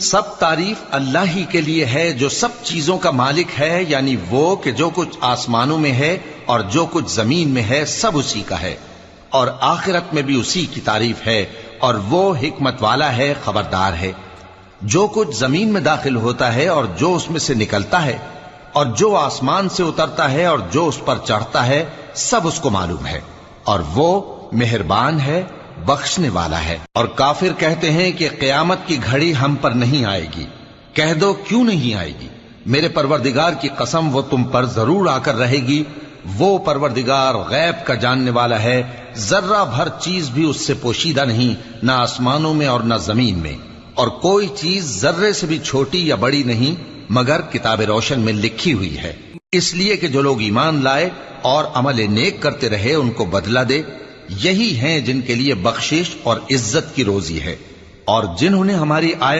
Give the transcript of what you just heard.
سب تعریف اللہ ہی کے لیے ہے جو سب چیزوں کا مالک ہے، یعنی وہ کہ جو کچھ آسمانوں میں ہے اور جو کچھ زمین میں ہے سب اسی کا ہے، اور آخرت میں بھی اسی کی تعریف ہے، اور وہ حکمت والا ہے، خبردار ہے۔ جو کچھ زمین میں داخل ہوتا ہے اور جو اس میں سے نکلتا ہے، اور جو آسمان سے اترتا ہے اور جو اس پر چڑھتا ہے، سب اس کو معلوم ہے، اور وہ مہربان ہے، بخشنے والا ہے۔ اور کافر کہتے ہیں کہ قیامت کی گھڑی ہم پر نہیں آئے گی۔ کہہ دو کیوں نہیں آئے گی؟ میرے پروردگار کی قسم وہ تم پر ضرور آ کر رہے گی۔ وہ پروردگار غیب کا جاننے والا ہے، ذرہ بھر چیز بھی اس سے پوشیدہ نہیں، نہ آسمانوں میں اور نہ زمین میں، اور کوئی چیز ذرے سے بھی چھوٹی یا بڑی نہیں مگر کتاب روشن میں لکھی ہوئی ہے، اس لیے کہ جو لوگ ایمان لائے اور عمل نیک کرتے رہے ان کو بدلہ دے۔ یہی ہیں جن کے لیے بخشش اور عزت کی روزی ہے، اور جنہوں نے ہماری آیت